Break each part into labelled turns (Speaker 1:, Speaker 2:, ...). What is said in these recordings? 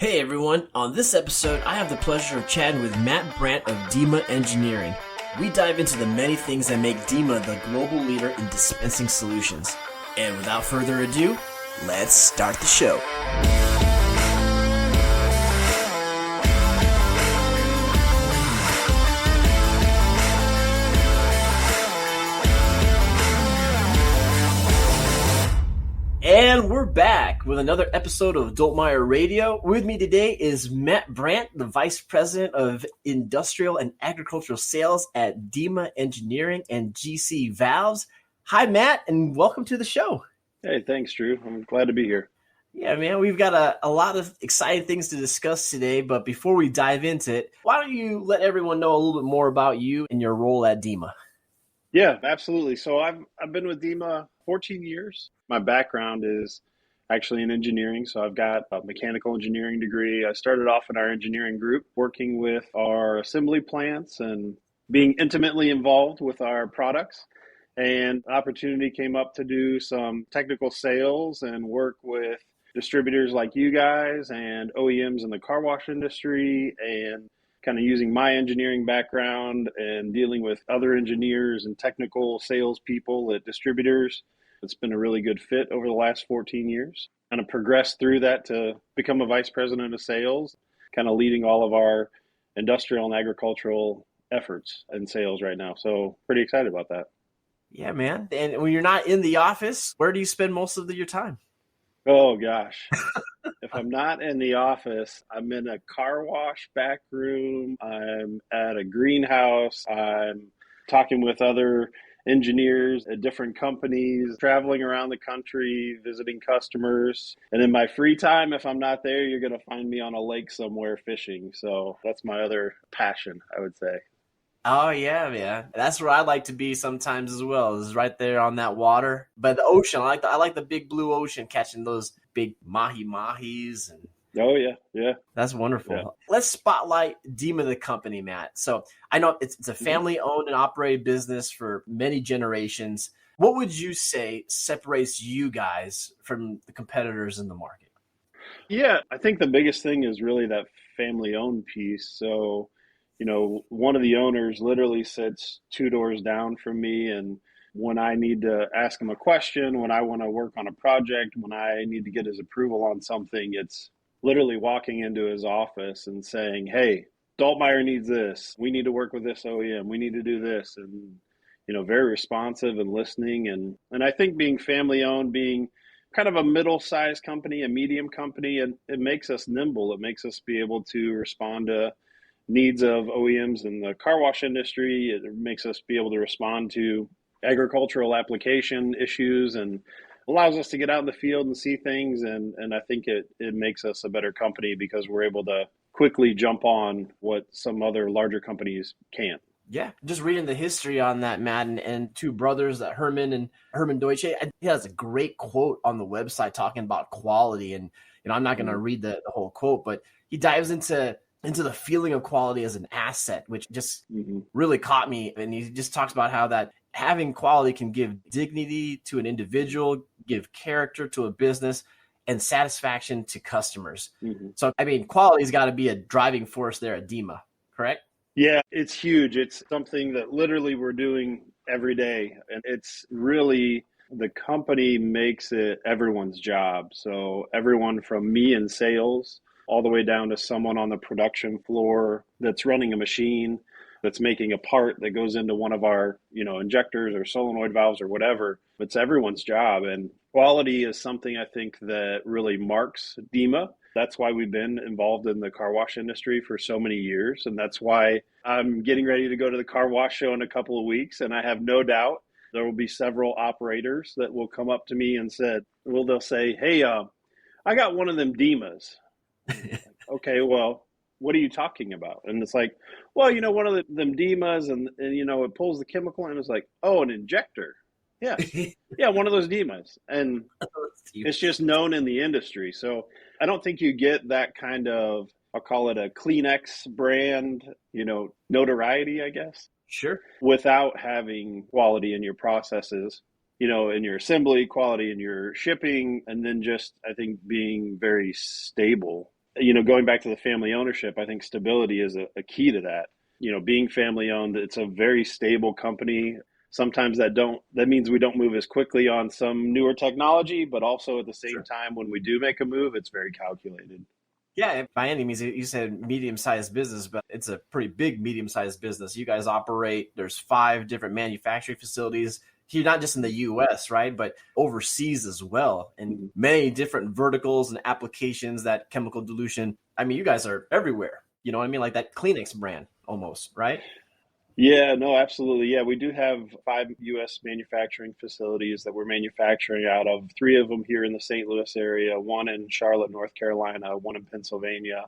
Speaker 1: Hey everyone, on this episode I have the pleasure of chatting with Matt Brandt of DEMA Engineering. We dive into the many things that make DEMA the global leader in dispensing solutions. And without further ado, let's start the show. And we're back with another episode of Dultmeier Radio. With me today is Matt Brandt, the Vice President of Industrial and Agricultural Sales at DEMA Engineering and GC Valves. Hi, Matt, and welcome to the show.
Speaker 2: Hey, thanks, Drew. I'm glad to be here.
Speaker 1: Yeah, man, we've got a lot of exciting things to discuss today, but before we dive into it, why don't you let everyone know a little bit more about you and your role at DEMA?
Speaker 2: Yeah, absolutely. So I've been with DEMA 14 years. My background is actually in engineering, so I've got a mechanical engineering degree. I started off in our engineering group working with our assembly plants and being intimately involved with our products. And opportunity came up to do some technical sales and work with distributors like you guys and OEMs in the car wash industry, and kind of using my engineering background and dealing with other engineers and technical salespeople at distributors. It's been a really good fit over the last 14 years. Kind of progressed through that to become a vice president of sales, kind of leading all of our industrial and agricultural efforts in sales right now. So pretty excited about that.
Speaker 1: Yeah, man. And when you're not in the office, where do you spend most of your time?
Speaker 2: Oh, gosh. If I'm not in the office, I'm in a car wash back room. I'm at a greenhouse. I'm talking with other engineers at different companies, traveling around the country, visiting customers. And in my free time, if I'm not there, you're going to find me on a lake somewhere fishing. So that's my other passion, I would say.
Speaker 1: Oh, yeah, man. That's where I like to be sometimes as well, is right there on that water. But the ocean, I like the big blue ocean, catching those big mahi-mahis. And
Speaker 2: oh, yeah.
Speaker 1: That's wonderful.
Speaker 2: Yeah.
Speaker 1: Let's spotlight DEMA, the company, Matt. So I know it's a family-owned and operated business for many generations. What would you say separates you guys from the competitors in the market?
Speaker 2: Yeah, I think the biggest thing is really that family-owned piece. So, one of the owners literally sits two doors down from me, and when I need to ask him a question, when I want to work on a project, when I need to get his approval on something, it's literally walking into his office and saying, hey, Dultmeier needs this. We need to work with this OEM. We need to do this. And, very responsive and listening. And I think being family-owned, being kind of a middle-sized company, a medium company, and it makes us nimble. It makes us be able to respond to needs of OEMs in the car wash industry. It makes us be able to respond to agricultural application issues and allows us to get out in the field and see things. And I think it makes us a better company because we're able to quickly jump on what some other larger companies can't.
Speaker 1: Yeah, just reading the history on that, Matt, and two brothers, that Herman Deutsche. He has a great quote on the website talking about quality. And, I'm not going to read the whole quote, but he dives into the feeling of quality as an asset, which just really caught me. And he just talks about how that having quality can give dignity to an individual, give character to a business, and satisfaction to customers. So, quality's got to be a driving force there at DEMA, correct?
Speaker 2: Yeah, it's huge. It's something that literally we're doing every day. And it's really, the company makes it everyone's job. So everyone from me in sales all the way down to someone on the production floor that's running a machine, that's making a part that goes into one of our, injectors or solenoid valves or whatever. It's everyone's job. And quality is something I think that really marks DEMA. That's why we've been involved in the car wash industry for so many years. And that's why I'm getting ready to go to the car wash show in a couple of weeks. And I have no doubt there will be several operators that will come up to me and they'll say, hey, I got one of them DEMAs. Okay, well, what are you talking about? And it's like, well, one of them DEMAs and it pulls the chemical, and it's like, oh, an injector. Yeah. Yeah, one of those DEMAs. And it's just known in the industry. So I don't think you get that kind of, I'll call it a Kleenex brand, notoriety, I guess.
Speaker 1: Sure.
Speaker 2: Without having quality in your processes, in your assembly, quality in your shipping, and then just, I think, being very stable Going back to the family ownership, I think stability is a key to that. Being family owned, it's a very stable company. Sometimes that means we don't move as quickly on some newer technology, but also at the same
Speaker 1: Sure.
Speaker 2: time, when we do make a move, it's very calculated.
Speaker 1: Yeah, by any means, you said medium-sized business, but it's a pretty big medium-sized business. You guys operate, there's 5 different manufacturing facilities here, not just in the US, right, but overseas as well, and
Speaker 2: Mhm.
Speaker 1: many different verticals and applications that chemical dilution. I mean, you guys are everywhere. You know what I mean? Like that Kleenex brand almost, right?
Speaker 2: Yeah, no, absolutely. Yeah, we do have 5 U.S. manufacturing facilities that we're manufacturing out of. 3 of them here in the St. Louis area, one in Charlotte, North Carolina, one in Pennsylvania.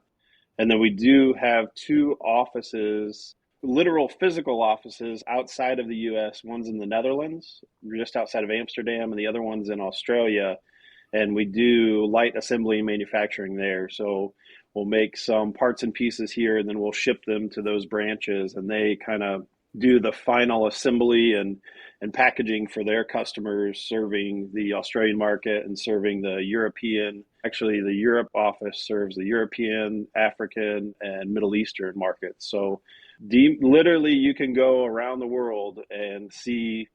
Speaker 2: And then we do have 2 offices, literal physical offices outside of the US. One's in the Netherlands, just outside of Amsterdam, and the other one's in Australia. And we do light assembly and manufacturing there. So we'll make some parts and pieces here, and then we'll ship them to those branches, and they kind of do the final assembly and packaging for their customers, serving the Australian market and serving the European. Actually, the Europe office serves the European, African, and Middle Eastern markets. So literally, you can go around the world and see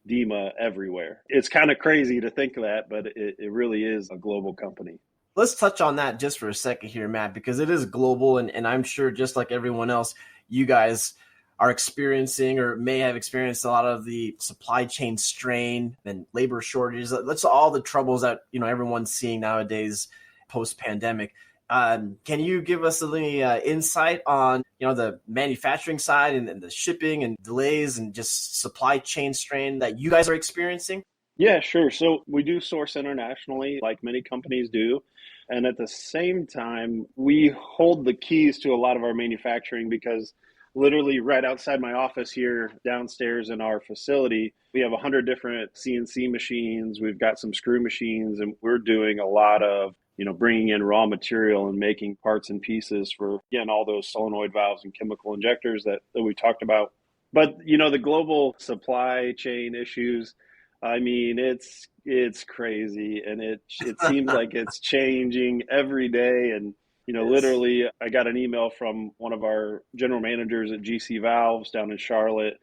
Speaker 2: DEMA everywhere. It's kind of crazy to think of that, but it really is a global company.
Speaker 1: Let's touch on that just for a second here, Matt, because it is global. And I'm sure just like everyone else, you guys are experiencing or may have experienced a lot of the supply chain strain and labor shortages. That's all the troubles that, everyone's seeing nowadays post-pandemic. Can you give us any insight on, the manufacturing side and the shipping and delays and just supply chain strain that you guys are experiencing?
Speaker 2: Yeah, sure. So we do source internationally, like many companies do. And at the same time, we hold the keys to a lot of our manufacturing because literally right outside my office here, downstairs in our facility, we have 100 different CNC machines. We've got some screw machines, and we're doing a lot of, bringing in raw material and making parts and pieces for, again, all those solenoid valves and chemical injectors that we talked about. But, the global supply chain issues, I mean, it's crazy, and it seems like it's changing every day. And
Speaker 1: Yes.
Speaker 2: literally, I got an email from one of our general managers at GC Valves down in Charlotte,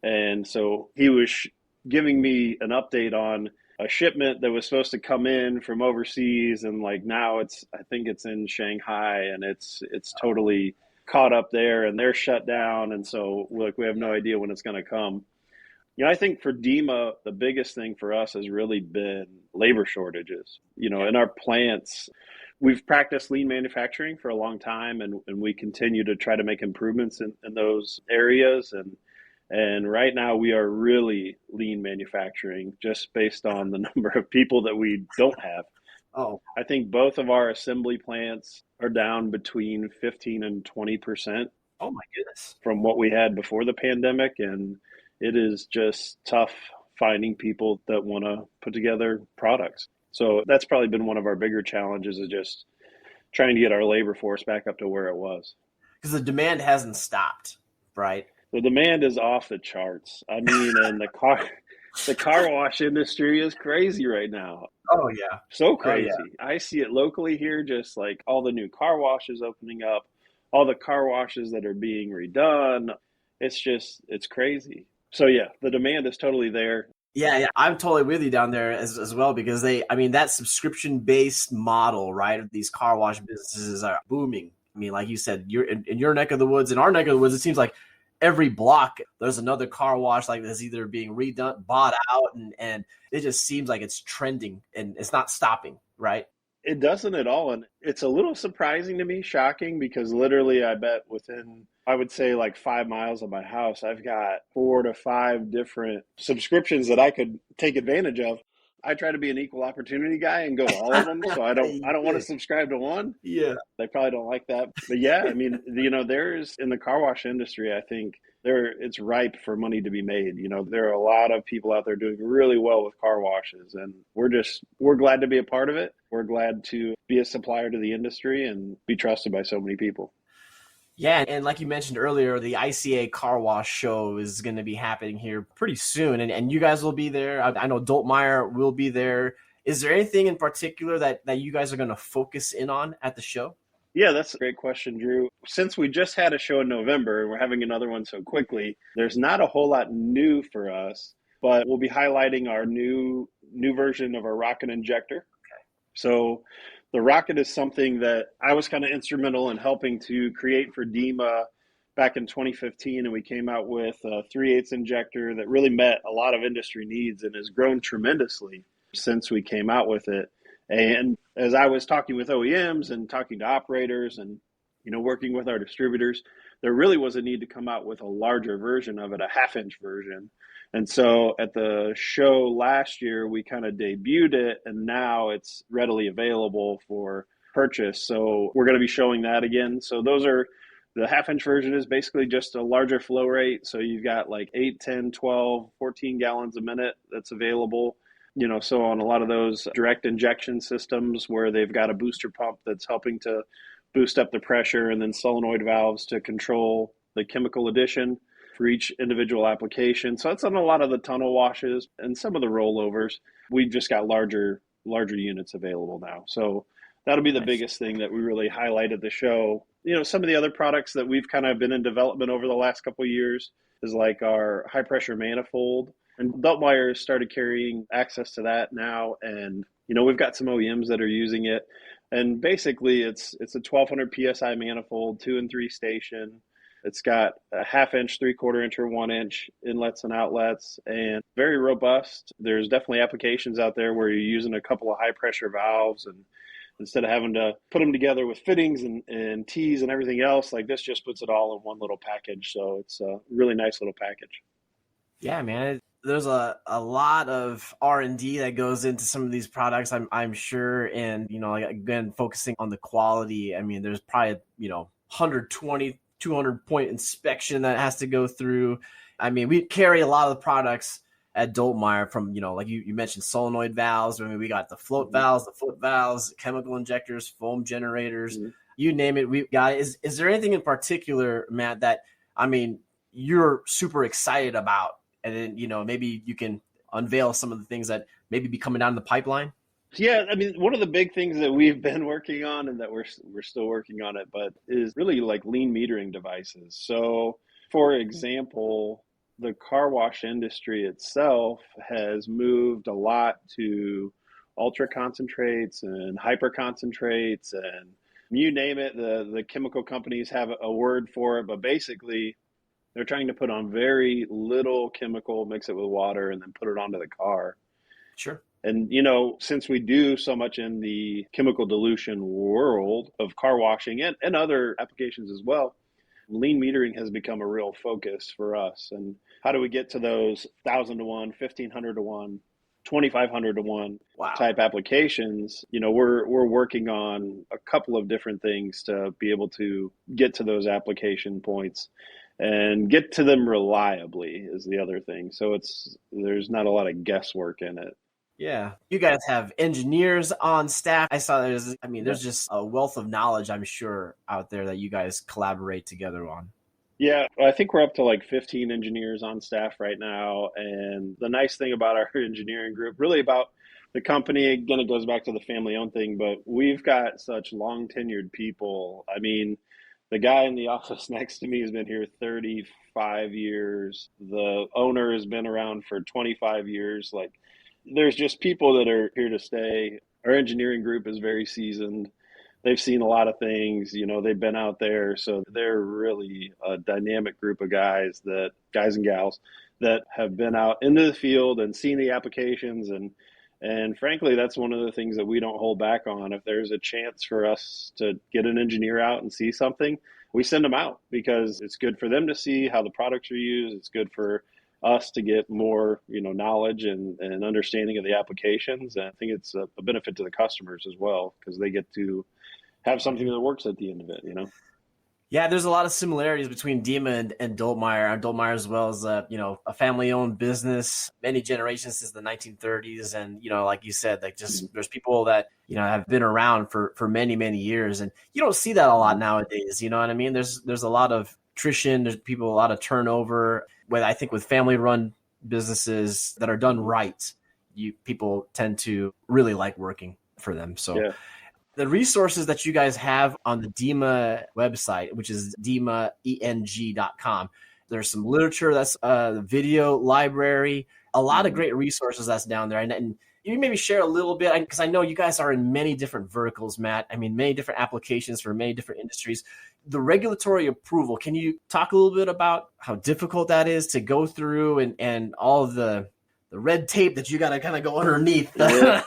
Speaker 2: and so he was giving me an update on a shipment that was supposed to come in from overseas, and like now I think it's in Shanghai, and it's totally caught up there, and they're shut down, and so look, we have no idea when it's going to come. I think for DEMA, the biggest thing for us has really been labor shortages. In our plants, we've practiced lean manufacturing for a long time, and we continue to try to make improvements in those areas. And right now we are really lean manufacturing just based on the number of people that we don't have.
Speaker 1: Oh,
Speaker 2: I think both of our assembly plants are down between 15 and 20%
Speaker 1: oh my goodness.
Speaker 2: from what we had before the pandemic, and it is just tough finding people that want to put together products. So that's probably been one of our bigger challenges, is just trying to get our labor force back up to where it was.
Speaker 1: Because the demand hasn't stopped, right?
Speaker 2: The demand is off the charts. I mean, and the car wash industry is crazy right now.
Speaker 1: Oh yeah.
Speaker 2: So
Speaker 1: Oh yeah.
Speaker 2: crazy. I see it locally here, just like all the new car washes opening up, all the car washes that are being redone. It's crazy. So yeah, the demand is totally there.
Speaker 1: Yeah, I'm totally with you down there as well because that subscription based model, right, of these car wash businesses are booming. I mean, like you said, you're in your neck of the woods, in our neck of the woods, it seems like every block there's another car wash like that's either being redone, bought out, and it just seems like it's trending and it's not stopping, right?
Speaker 2: It doesn't at all. And it's a little surprising to me, shocking, because literally, I bet within, I would say, like 5 miles of my house, I've got 4 to 5 different subscriptions that I could take advantage of. I try to be an equal opportunity guy and go to all of them. So I don't want to subscribe to one.
Speaker 1: Yeah.
Speaker 2: They probably don't like that. But yeah, I mean, there's in the car wash industry, I think it's ripe for money to be made. There are a lot of people out there doing really well with car washes, and we're glad to be a part of it. We're glad to be a supplier to the industry and be trusted by so many people.
Speaker 1: Yeah, and like you mentioned earlier, the ICA Car Wash Show is going to be happening here pretty soon, and you guys will be there. I know Dultmeier will be there. Is there anything in particular that you guys are going to focus in on at the show?
Speaker 2: Yeah, that's a great question, Drew. Since we just had a show in November and we're having another one so quickly, there's not a whole lot new for us, but we'll be highlighting our new version of our rocket injector. So the rocket is something that I was kind of instrumental in helping to create for DEMA back in 2015, and we came out with a 3/8 injector that really met a lot of industry needs and has grown tremendously since we came out with it. And as I was talking with OEMs and talking to operators and working with our distributors, there really was a need to come out with a larger version of it, a half-inch version. And so at the show last year, we kind of debuted it, and now it's readily available for purchase. So we're going to be showing that again. So the half-inch version is basically just a larger flow rate. So you've got like 8, 10, 12, 14 gallons a minute that's available. So on a lot of those direct injection systems where they've got a booster pump that's helping to boost up the pressure, and then solenoid valves to control the chemical addition for each individual application. So that's on a lot of the tunnel washes and some of the rollovers. We've just got larger units available now. So that'll be the biggest thing that we really highlight at the show. Some of the other products that we've kind of been in development over the last couple of years is like our high pressure manifold. And Dultmeier started carrying access to that now. And, we've got some OEMs that are using it. And basically it's a 1200 PSI manifold, 2 and 3 station. It's got a 1/2 inch, 3/4 inch, or 1 inch inlets and outlets, and very robust. There's definitely applications out there where you're using a couple of high pressure valves, and instead of having to put them together with fittings and tees and everything else, like this just puts it all in one little package. So it's a really nice little package.
Speaker 1: Yeah, man. There's a lot of R&D that goes into some of these products, I'm sure. And, like, again, focusing on the quality. I mean, there's probably, 120, 200 point inspection that has to go through. I mean, we carry a lot of the products at Dultmeier from, like you mentioned, solenoid valves. I mean, we got the float valves, the foot valves, chemical injectors, foam generators, you name it. We got it. Is there anything in particular, Matt, that, I mean, you're super excited about? And then, maybe you can unveil some of the things that maybe be coming down the pipeline.
Speaker 2: Yeah, I mean, one of the big things that we've been working on, and that we're still working on it, but is really like lean metering devices. So, for example, the car wash industry itself has moved a lot to ultra concentrates and hyper concentrates, and you name it. The chemical companies have a word for it, but basically they're trying to put on very little chemical, mix it with water, and then put it onto the car.
Speaker 1: Sure.
Speaker 2: And, since we do so much in the chemical dilution world of car washing and other applications as well, lean metering has become a real focus for us. And how do we get to those 1,000 to 1, 1,500 to 1, 2,500 to 1 type applications? We're working on a couple of different things to be able to get to those application points. And get to them reliably is the other thing. So there's not a lot of guesswork in it.
Speaker 1: Yeah. You guys have engineers on staff. I saw there's just a wealth of knowledge, I'm sure, out there that you guys collaborate together on.
Speaker 2: Yeah, I think we're up to like 15 engineers on staff right now. And the nice thing about our engineering group, really about the company, again, it goes back to the family-owned thing, but we've got such long-tenured people. I mean, the guy in the office next to me has been here 35 years. The owner has been around for 25 years. Like, there's just people that are here to stay. Our engineering group is very seasoned. They've seen a lot of things. They've been out there. So they're really a dynamic group of guys and gals that have been out into the field and seen the applications. And frankly, that's one of the things that we don't hold back on. If there's a chance for us to get an engineer out and see something, we send them out because it's good for them to see how the products are used. It's good for us to get more, knowledge and understanding of the applications. And I think it's a benefit to the customers as well because they get to have something that works at the end of it,
Speaker 1: Yeah, there's a lot of similarities between DEMA and Dultmeier. And Dultmeier as well as a family-owned business, many generations since the 1930s. And, like you said, like just there's people that, have been around for many, many years. And you don't see that a lot nowadays. You know what I mean? There's a lot of attrition. There's a lot of turnover. I think with family-run businesses that are done right, people tend to really like working for them. So the resources that you guys have on the DEMA website, which is demaeng.com. There's some literature, that's the video library, a lot of great resources that's down there. And you maybe share a little bit, because I know you guys are in many different verticals, Matt. I mean, many different applications for many different industries. The regulatory approval, can you talk a little bit about how difficult that is to go through and all of the red tape that you got to kind of go underneath?
Speaker 2: Yeah.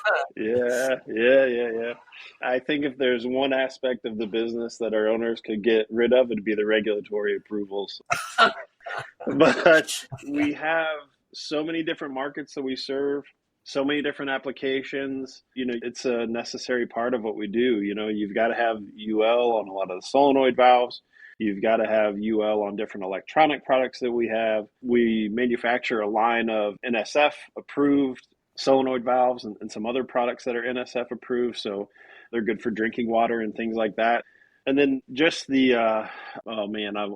Speaker 2: I think if there's one aspect of the business that our owners could get rid of, it'd be the regulatory approvals. But we have so many different markets that we serve, so many different applications. It's a necessary part of what we do. You've got to have UL on a lot of the solenoid valves. You've got to have UL on different electronic products that we have. We manufacture a line of NSF approved solenoid valves and some other products that are NSF approved. So they're good for drinking water and things like that. And then just the, I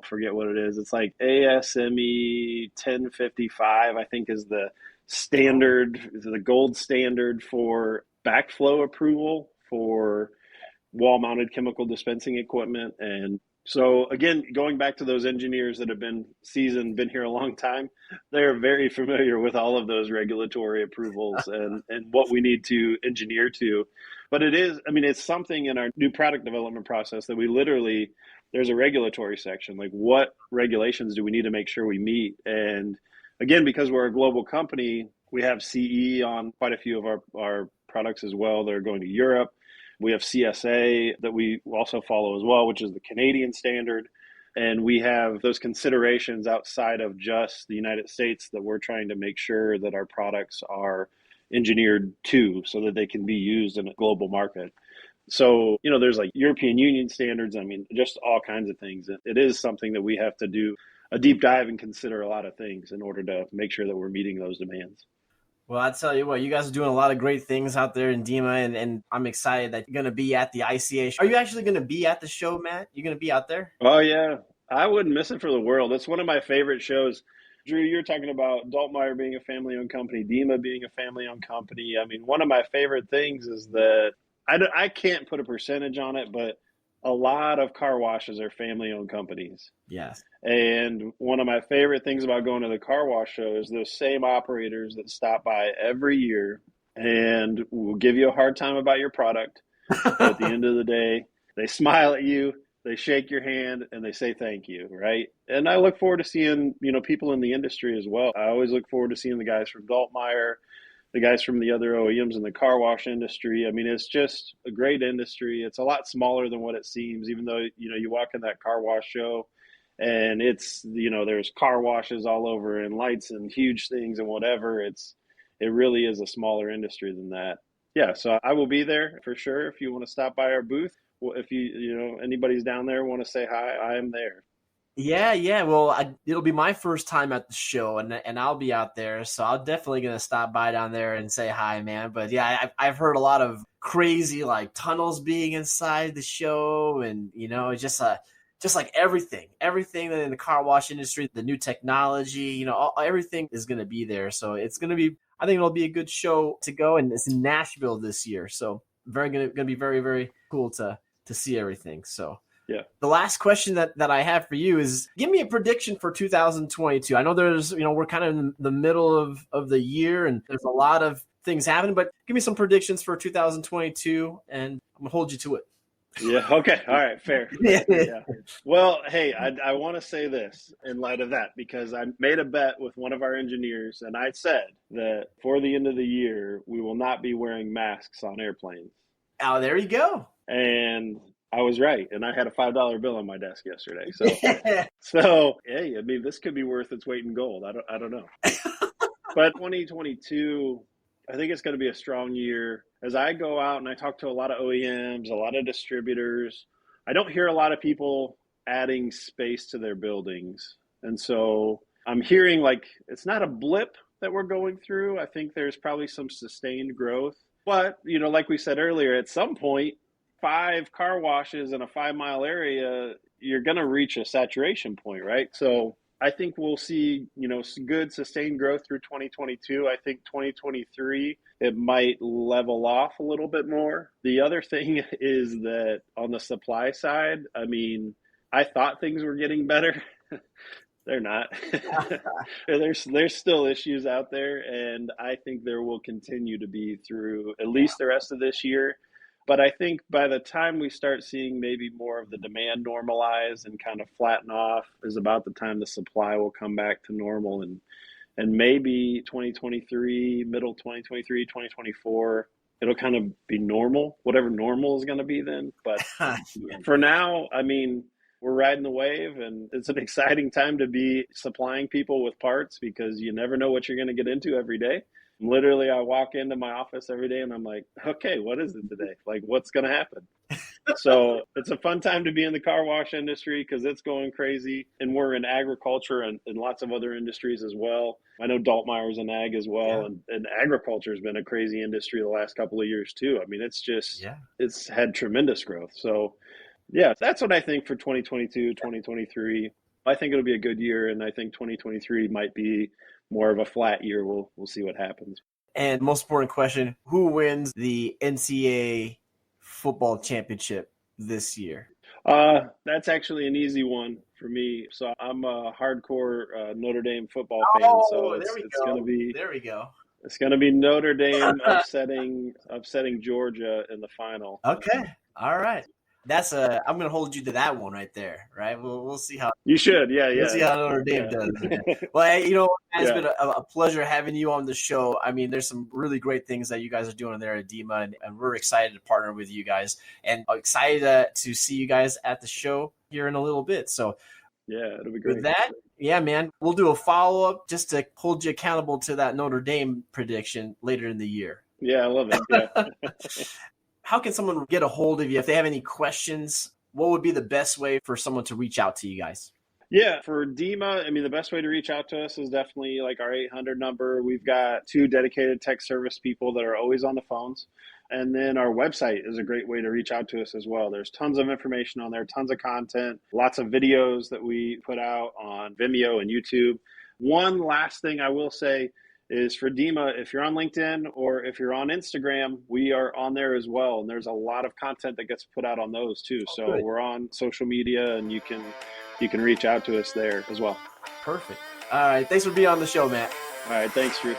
Speaker 2: forget what it is. It's like ASME 1055, I think, is the standard, is the gold standard for backflow approval for wall-mounted chemical dispensing equipment. And so, again, going back to those engineers that have been seasoned, been here a long time, they're very familiar with all of those regulatory approvals and what we need to engineer to. But it's something in our new product development process that we literally, there's a regulatory section, like what regulations do we need to make sure we meet? And again, because we're a global company, we have CE on quite a few of our products as well. They're going to Europe. We have CSA that we also follow as well, which is the Canadian standard. And we have those considerations outside of just the United States that we're trying to make sure that our products are engineered to, so that they can be used in a global market. So, there's like European Union standards. Just all kinds of things. It is something that we have to do a deep dive and consider a lot of things in order to make sure that we're meeting those demands.
Speaker 1: Well, I tell you what, you guys are doing a lot of great things out there in DEMA, and I'm excited that you're going to be at the ICA. Are you actually going to be at the show, Matt? You're going to be out there?
Speaker 2: Oh, yeah. I wouldn't miss it for the world. It's one of my favorite shows. Drew, you're talking about Dultmeier being a family-owned company, DEMA being a family-owned company. One of my favorite things is that I can't put a percentage on it, but a lot of car washes are family-owned companies.
Speaker 1: Yes.
Speaker 2: And one of my favorite things about going to the car wash show is those same operators that stop by every year and will give you a hard time about your product. But at the end of the day, they smile at you, they shake your hand, and they say thank you, right? And I look forward to seeing, people in the industry as well. I always look forward to seeing the guys from Dultmeier, the guys from the other OEMs in the car wash industry. It's just a great industry. It's a lot smaller than what it seems, even though, you walk in that car wash show and it's, there's car washes all over and lights and huge things and whatever. It really is a smaller industry than that. Yeah, so I will be there for sure. If you want to stop by our booth, if anybody's down there want to say hi, I am there.
Speaker 1: Yeah. Well, it'll be my first time at the show, and I'll be out there, so I'm definitely gonna stop by down there and say hi, man. But yeah, I've heard a lot of crazy like tunnels being inside the show, and just like everything in the car wash industry, the new technology, everything is gonna be there. So it's gonna be, I think it'll be a good show to go, and it's in Nashville this year, so gonna be very, very cool to see everything. So.
Speaker 2: Yeah.
Speaker 1: The last question that I have for you is, give me a prediction for 2022. I know there's, we're kind of in the middle of the year and there's a lot of things happening, but give me some predictions for 2022 and I'm going to hold you to it.
Speaker 2: Yeah. Okay. All right. Fair. Yeah. Well, hey, I want to say this in light of that, because I made a bet with one of our engineers and I said that for the end of the year, we will not be wearing masks on airplanes.
Speaker 1: Oh, there you go.
Speaker 2: And I was right, and I had a $5 bill on my desk yesterday. So, hey, this could be worth its weight in gold. I don't know. But 2022, I think it's going to be a strong year. As I go out and I talk to a lot of OEMs, a lot of distributors, I don't hear a lot of people adding space to their buildings. And so I'm hearing it's not a blip that we're going through. I think there's probably some sustained growth. But, like we said earlier, at some point, 5 car washes in a 5-mile area, you're going to reach a saturation point, right? So I think we'll see, good sustained growth through 2022. I think 2023 it might level off a little bit more. The other thing is that on the supply side, I mean, I thought things were getting better. They're not. There's still issues out there, and I think there will continue to be through at least the rest of this year. But I think by the time we start seeing maybe more of the demand normalize and kind of flatten off is about the time the supply will come back to normal, and maybe 2023, middle 2023, 2024, it'll kind of be normal, whatever normal is going to be then. But for now, I mean, we're riding the wave, and it's an exciting time to be supplying people with parts because you never know what you're going to get into every day. Literally, I walk into my office every day and I'm like, okay, what is it today? Like, what's going to happen? So it's a fun time to be in the car wash industry because it's going crazy. And we're in agriculture and lots of other industries as well. I know Dultmeier's in ag as well. And agriculture has been a crazy industry the last couple of years too. I mean, it's just, it's had tremendous growth. So yeah, that's what I think for 2022, 2023. I think it'll be a good year. And I think 2023 might be more of a flat year. We'll see what happens.
Speaker 1: And most important question, who wins the NCAA football championship this year?
Speaker 2: That's actually an easy one for me. So I'm a hardcore Notre Dame football fan. So it's going to be,
Speaker 1: there we go.
Speaker 2: It's going to be Notre Dame upsetting Georgia in the final.
Speaker 1: Okay. All right. I'm going to hold you to that one right there, right? We'll see how
Speaker 2: you should.
Speaker 1: We'll see how Notre Dame does. Well, you know, it's been a pleasure having you on the show. I mean, there's some really great things that you guys are doing there at DEMA, and we're excited to partner with you guys, and excited to see you guys at the show here in a little bit. So,
Speaker 2: yeah, it'll be great.
Speaker 1: With that, yeah, man, we'll do a follow up just to hold you accountable to that Notre Dame prediction later in the year.
Speaker 2: Yeah, I love it. Yeah.
Speaker 1: How can someone get a hold of you if they have any questions? What would be the best way for someone to reach out to you guys?
Speaker 2: Yeah, for DEMA, I mean, the best way to reach out to us is definitely like our 800 number. We've got 2 dedicated tech service people that are always on the phones. And then our website is a great way to reach out to us as well. There's tons of information on there, tons of content, lots of videos that we put out on Vimeo and YouTube. One last thing I will say is for DEMA, if you're on LinkedIn or if you're on Instagram, we are on there as well. And there's a lot of content that gets put out on those too. So good. We're on social media, and you can reach out to us there as well.
Speaker 1: Perfect. All right. Thanks for being on the show, Matt.
Speaker 2: All right. Thanks, Drew.